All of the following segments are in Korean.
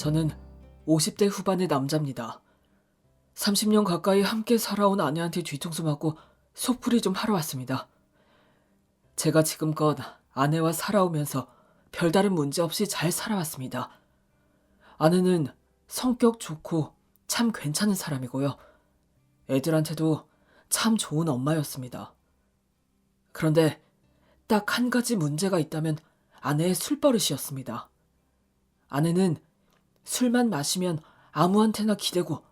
저는 50대 후반의 남자입니다. 30년 가까이 함께 살아온 아내한테 뒤통수 맞고 속풀이 좀 하러 왔습니다. 제가 지금껏 아내와 살아오면서 별다른 문제 없이 잘 살아왔습니다. 아내는 성격 좋고 참 괜찮은 사람이고요. 애들한테도 참 좋은 엄마였습니다. 그런데 딱 한 가지 문제가 있다면 아내의 술버릇이었습니다. 아내는 술만 마시면 아무한테나 기대고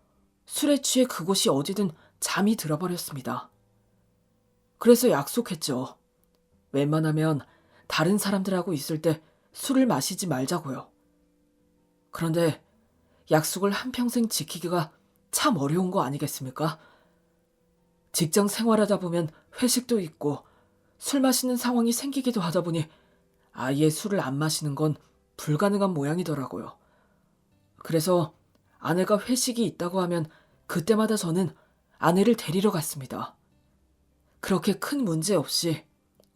술에 취해 그곳이 어디든 잠이 들어버렸습니다. 그래서 약속했죠. 웬만하면 다른 사람들하고 있을 때 술을 마시지 말자고요. 그런데 약속을 한평생 지키기가 참 어려운 거 아니겠습니까? 직장 생활하다 보면 회식도 있고 술 마시는 상황이 생기기도 하다 보니 아예 술을 안 마시는 건 불가능한 모양이더라고요. 그래서 아내가 회식이 있다고 하면 그때마다 저는 아내를 데리러 갔습니다. 그렇게 큰 문제 없이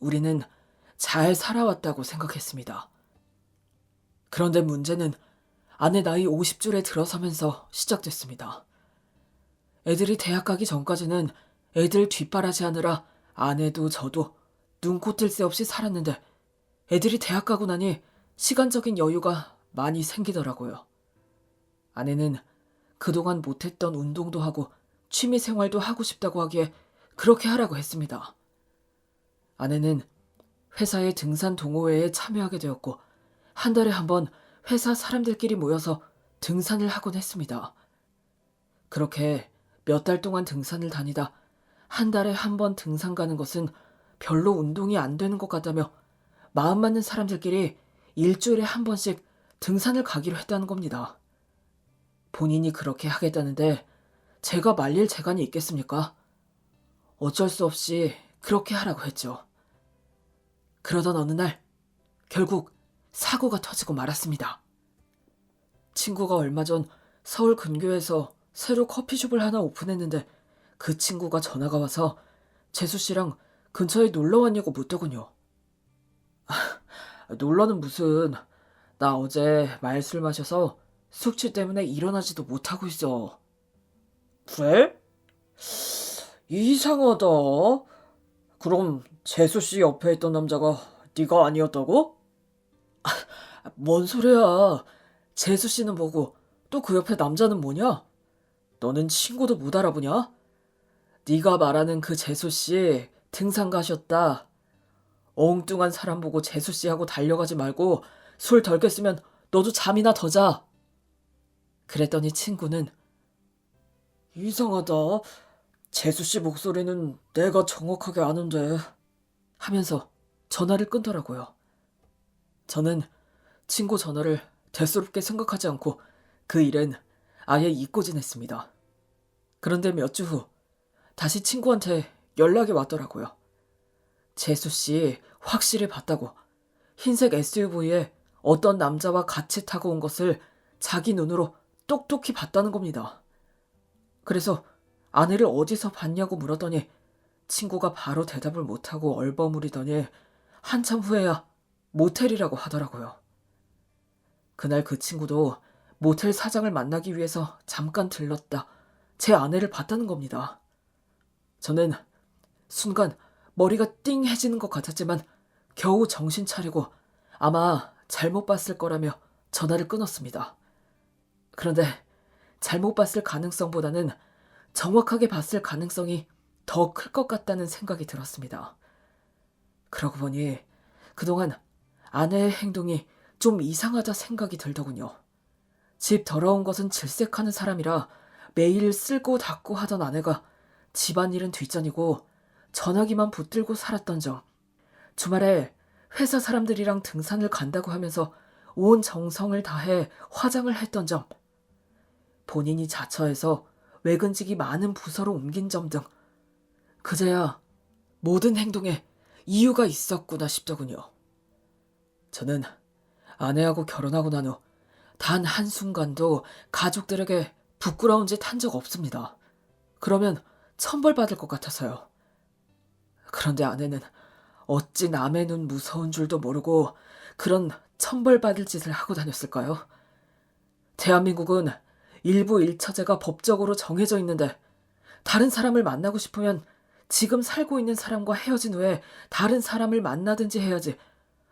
우리는 잘 살아왔다고 생각했습니다. 그런데 문제는 아내 나이 50줄에 들어서면서 시작됐습니다. 애들이 대학 가기 전까지는 애들 뒷바라지하느라 아내도 저도 눈코 뜰 새 없이 살았는데 애들이 대학 가고 나니 시간적인 여유가 많이 생기더라고요. 아내는 그동안 못했던 운동도 하고 취미 생활도 하고 싶다고 하기에 그렇게 하라고 했습니다. 아내는 회사의 등산 동호회에 참여하게 되었고 한 달에 한 번 회사 사람들끼리 모여서 등산을 하곤 했습니다. 그렇게 몇 달 동안 등산을 다니다 한 달에 한 번 등산 가는 것은 별로 운동이 안 되는 것 같다며 마음 맞는 사람들끼리 일주일에 한 번씩 등산을 가기로 했다는 겁니다. 본인이 그렇게 하겠다는데 제가 말릴 재간이 있겠습니까? 어쩔 수 없이 그렇게 하라고 했죠. 그러던 어느 날 결국 사고가 터지고 말았습니다. 친구가 얼마 전 서울 근교에서 새로 커피숍을 하나 오픈했는데 그 친구가 전화가 와서 재수 씨랑 근처에 놀러 왔냐고 묻더군요. 놀러는 무슨, 나 어제 말술 마셔서 숙취 때문에 일어나지도 못하고 있어. 그래? 이상하다. 그럼 재수 씨 옆에 있던 남자가 네가 아니었다고? 뭔 소리야. 재수 씨는 뭐고 또 그 옆에 남자는 뭐냐? 너는 친구도 못 알아보냐? 네가 말하는 그 재수 씨 등산 가셨다. 엉뚱한 사람 보고 재수 씨하고 달려가지 말고 술 덜 깼으면 너도 잠이나 더 자. 그랬더니 친구는 이상하다. 재수 씨 목소리는 내가 정확하게 아는데 하면서 전화를 끊더라고요. 저는 친구 전화를 대수롭게 생각하지 않고 그 일은 아예 잊고 지냈습니다. 그런데 몇 주 후 다시 친구한테 연락이 왔더라고요. 재수 씨 확실히 봤다고 흰색 SUV에 어떤 남자와 같이 타고 온 것을 자기 눈으로 똑똑히 봤다는 겁니다. 그래서 아내를 어디서 봤냐고 물었더니 친구가 바로 대답을 못하고 얼버무리더니 한참 후에야 모텔이라고 하더라고요. 그날 그 친구도 모텔 사장을 만나기 위해서 잠깐 들렀다 제 아내를 봤다는 겁니다. 저는 순간 머리가 띵해지는 것 같았지만 겨우 정신 차리고 아마 잘못 봤을 거라며 전화를 끊었습니다. 그런데 잘못 봤을 가능성보다는 정확하게 봤을 가능성이 더 클 것 같다는 생각이 들었습니다. 그러고 보니 그동안 아내의 행동이 좀 이상하다 생각이 들더군요. 집 더러운 것은 질색하는 사람이라 매일 쓸고 닦고 하던 아내가 집안일은 뒷전이고 전화기만 붙들고 살았던 점, 주말에 회사 사람들이랑 등산을 간다고 하면서 온 정성을 다해 화장을 했던 점, 본인이 자처해서 외근직이 많은 부서로 옮긴 점 등 그제야 모든 행동에 이유가 있었구나 싶더군요. 저는 아내하고 결혼하고 난 후 단 한순간도 가족들에게 부끄러운 짓 한 적 없습니다. 그러면 천벌받을 것 같아서요. 그런데 아내는 어찌 남의 눈 무서운 줄도 모르고 그런 천벌받을 짓을 하고 다녔을까요? 대한민국은 일부 일처제가 법적으로 정해져 있는데 다른 사람을 만나고 싶으면 지금 살고 있는 사람과 헤어진 후에 다른 사람을 만나든지 해야지.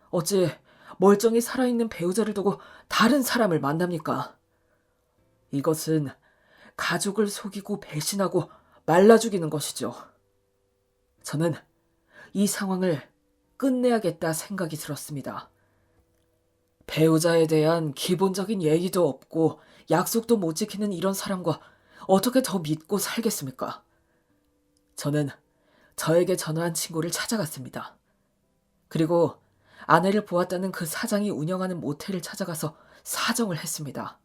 어찌 멀쩡히 살아있는 배우자를 두고 다른 사람을 만납니까? 이것은 가족을 속이고 배신하고 말라 죽이는 것이죠. 저는 이 상황을 끝내야겠다 생각이 들었습니다. 배우자에 대한 기본적인 예의도 없고 약속도 못 지키는 이런 사람과 어떻게 더 믿고 살겠습니까? 저는 저에게 전화한 친구를 찾아갔습니다. 그리고 아내를 보았다는 그 사장이 운영하는 모텔을 찾아가서 사정을 했습니다.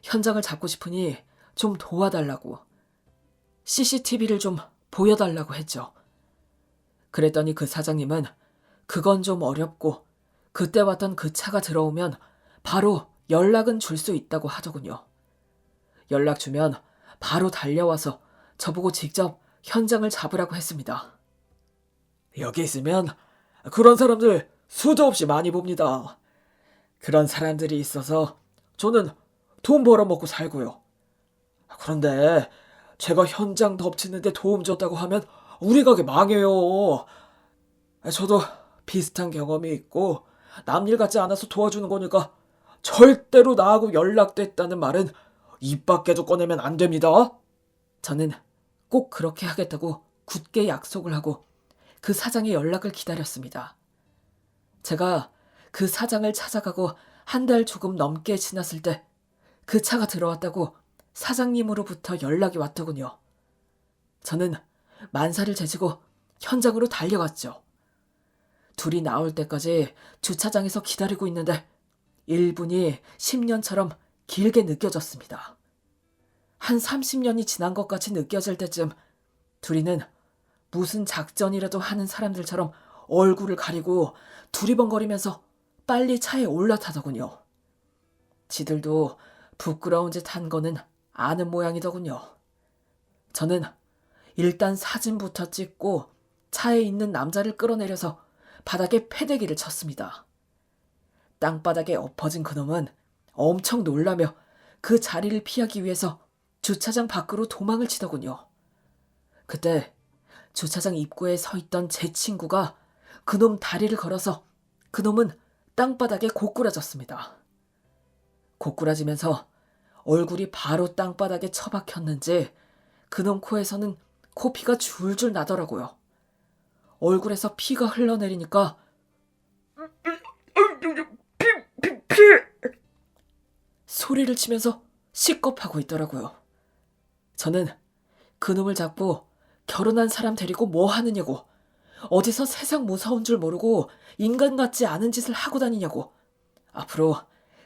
현장을 잡고 싶으니 좀 도와달라고, CCTV를 좀 보여달라고 했죠. 그랬더니 그 사장님은 그건 좀 어렵고 그때 왔던 그 차가 들어오면 바로 연락은 줄 수 있다고 하더군요. 연락 주면 바로 달려와서 저보고 직접 현장을 잡으라고 했습니다. 여기 있으면 그런 사람들 수도 없이 많이 봅니다. 그런 사람들이 있어서 저는 돈 벌어먹고 살고요. 그런데 제가 현장 덮치는데 도움 줬다고 하면 우리 가게 망해요. 저도 비슷한 경험이 있고 남일 같지 않아서 도와주는 거니까 절대로 나하고 연락됐다는 말은 입 밖에도 꺼내면 안 됩니다. 저는 꼭 그렇게 하겠다고 굳게 약속을 하고 그 사장의 연락을 기다렸습니다. 제가 그 사장을 찾아가고 한 달 조금 넘게 지났을 때 그 차가 들어왔다고 사장님으로부터 연락이 왔더군요. 저는 만사를 제치고 현장으로 달려갔죠. 둘이 나올 때까지 주차장에서 기다리고 있는데 1분이 10년처럼 길게 느껴졌습니다. 한 30년이 지난 것 같이 느껴질 때쯤 둘이는 무슨 작전이라도 하는 사람들처럼 얼굴을 가리고 두리번거리면서 빨리 차에 올라타더군요. 지들도 부끄러운 짓 한 거는 아는 모양이더군요. 저는 일단 사진부터 찍고 차에 있는 남자를 끌어내려서 바닥에 패대기를 쳤습니다. 땅바닥에 엎어진 그놈은 엄청 놀라며 그 자리를 피하기 위해서 주차장 밖으로 도망을 치더군요. 그때 주차장 입구에 서 있던 제 친구가 그놈 다리를 걸어서 그놈은 땅바닥에 고꾸라졌습니다. 고꾸라지면서 얼굴이 바로 땅바닥에 처박혔는지 그놈 코에서는 코피가 줄줄 나더라고요. 얼굴에서 피가 흘러내리니까 피 소리를 치면서 시겁하고 있더라고요. 저는 그놈을 잡고 결혼한 사람 데리고 뭐 하느냐고, 어디서 세상 무서운 줄 모르고 인간 같지 않은 짓을 하고 다니냐고, 앞으로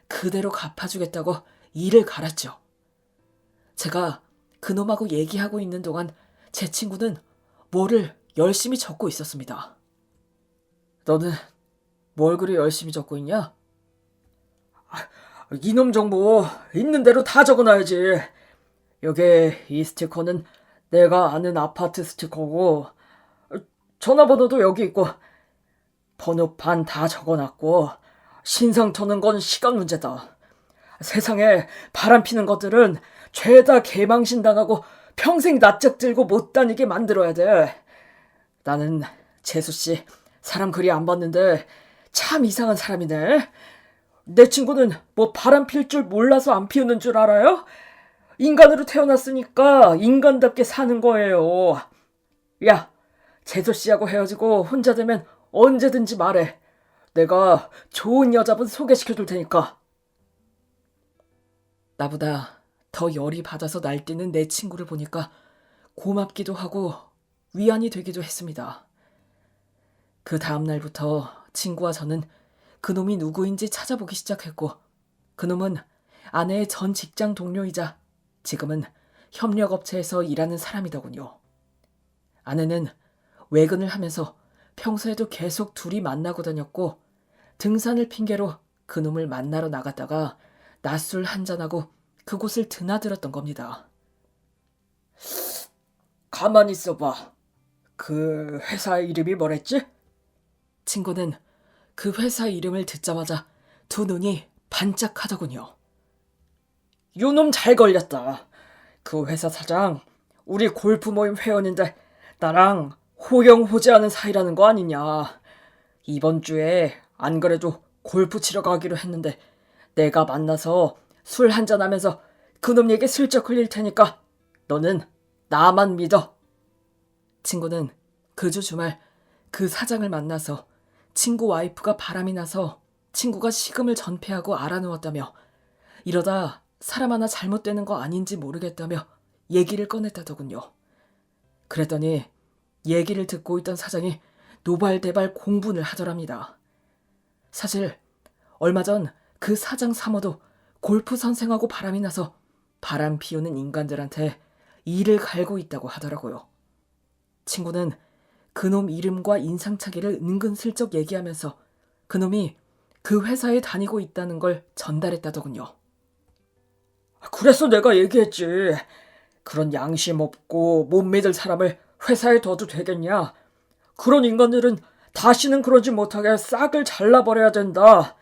그대로 갚아주겠다고 이를 갈았죠. 제가 그놈하고 얘기하고 있는 동안 제 친구는 뭐를 열심히 적고 있었습니다. 너는 뭘 그리 열심히 적고 있냐? 이놈 정보 있는 대로 다 적어놔야지. 여기 이 스티커는 내가 아는 아파트 스티커고 전화번호도 여기 있고 번호판 다 적어놨고 신상 터는 건 시간 문제다. 세상에 바람 피는 것들은 죄다 개망신당하고 평생 낯짝 들고 못 다니게 만들어야 돼. 나는 재수씨 사람 그리 안 봤는데 참 이상한 사람이네. 내 친구는 뭐 바람 필 줄 몰라서 안 피우는 줄 알아요? 인간으로 태어났으니까 인간답게 사는 거예요. 야, 재수씨하고 헤어지고 혼자 되면 언제든지 말해. 내가 좋은 여자분 소개시켜줄 테니까. 나보다 더 열이 받아서 날뛰는 내 친구를 보니까 고맙기도 하고 위안이 되기도 했습니다. 그 다음 날부터 친구와 저는 그놈이 누구인지 찾아보기 시작했고, 그놈은 아내의 전 직장 동료이자 지금은 협력업체에서 일하는 사람이더군요. 아내는 외근을 하면서 평소에도 계속 둘이 만나고 다녔고, 등산을 핑계로 그놈을 만나러 나갔다가 낮술 한잔하고 그곳을 드나들었던 겁니다. 가만히 있어봐. 그 회사 이름이 뭐랬지? 친구는 그 회사 이름을 듣자마자 두 눈이 반짝하더군요. 요놈 잘 걸렸다. 그 회사 사장 우리 골프 모임 회원인데 나랑 호영호재하는 사이라는 거 아니냐. 이번 주에 안 그래도 골프 치러 가기로 했는데 내가 만나서 술 한잔 하면서 그놈 얘기 슬쩍 흘릴 테니까 너는 나만 믿어. 친구는 그 주 주말 그 사장을 만나서 친구 와이프가 바람이 나서 친구가 식음을 전폐하고 알아누웠다며 이러다 사람 하나 잘못되는 거 아닌지 모르겠다며 얘기를 꺼냈다더군요. 그랬더니 얘기를 듣고 있던 사장이 노발대발 공분을 하더랍니다. 사실 얼마 전 그 사장 사모도 골프 선생하고 바람이 나서 바람 피우는 인간들한테 이를 갈고 있다고 하더라고요. 친구는 그놈 이름과 인상착의를 은근슬쩍 얘기하면서 그놈이 그 회사에 다니고 있다는 걸 전달했다더군요. 그래서 내가 얘기했지. 그런 양심 없고 못 믿을 사람을 회사에 둬도 되겠냐. 그런 인간들은 다시는 그러지 못하게 싹을 잘라버려야 된다.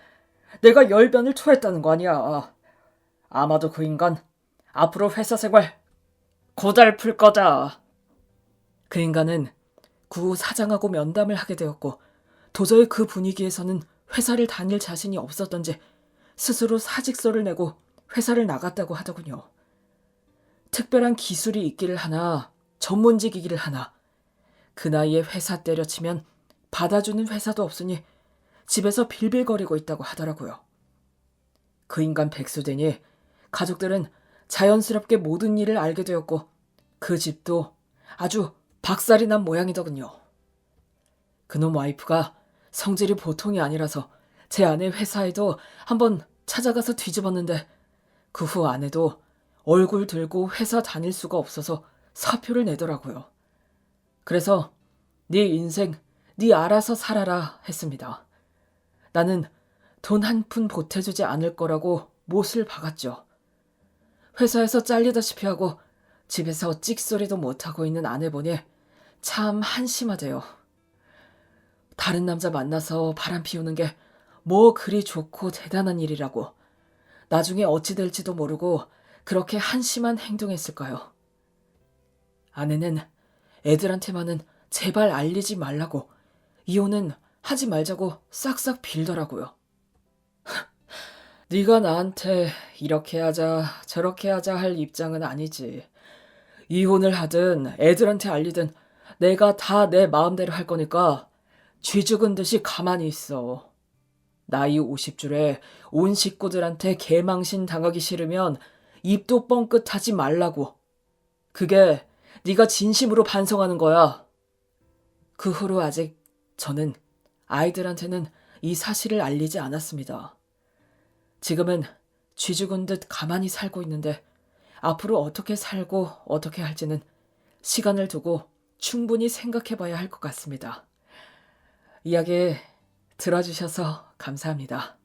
내가 열변을 토했다는 거 아니야. 아마도 그 인간 앞으로 회사 생활 고달플 거다. 그 인간은 구 사장하고 면담을 하게 되었고 도저히 그 분위기에서는 회사를 다닐 자신이 없었던지 스스로 사직서를 내고 회사를 나갔다고 하더군요. 특별한 기술이 있기를 하나 전문직이기를 하나 그 나이에 회사 때려치면 받아주는 회사도 없으니 집에서 빌빌거리고 있다고 하더라고요. 그 인간 백수되니 가족들은 자연스럽게 모든 일을 알게 되었고 그 집도 아주 박살이 난 모양이더군요. 그놈 와이프가 성질이 보통이 아니라서 제 아내 회사에도 한번 찾아가서 뒤집었는데 그 후 아내도 얼굴 들고 회사 다닐 수가 없어서 사표를 내더라고요. 그래서 네 인생 네 알아서 살아라 했습니다. 나는 돈 한 푼 보태주지 않을 거라고 못을 박았죠. 회사에서 잘리다시피 하고 집에서 찍소리도 못하고 있는 아내 보니 참 한심하대요. 다른 남자 만나서 바람 피우는 게 뭐 그리 좋고 대단한 일이라고 나중에 어찌 될지도 모르고 그렇게 한심한 행동했을까요? 아내는 애들한테만은 제발 알리지 말라고 이혼은 하지 말자고 싹싹 빌더라고요. 네가 나한테 이렇게 하자 저렇게 하자 할 입장은 아니지. 이혼을 하든 애들한테 알리든 내가 다 내 마음대로 할 거니까 쥐 죽은 듯이 가만히 있어. 나이 50줄에 온 식구들한테 개망신 당하기 싫으면 입도 뻥끗하지 말라고. 그게 네가 진심으로 반성하는 거야. 그 후로 아직 저는 아이들한테는 이 사실을 알리지 않았습니다. 지금은 쥐 죽은 듯 가만히 살고 있는데 앞으로 어떻게 살고 어떻게 할지는 시간을 두고 충분히 생각해봐야 할 것 같습니다. 이야기 들어주셔서 감사합니다.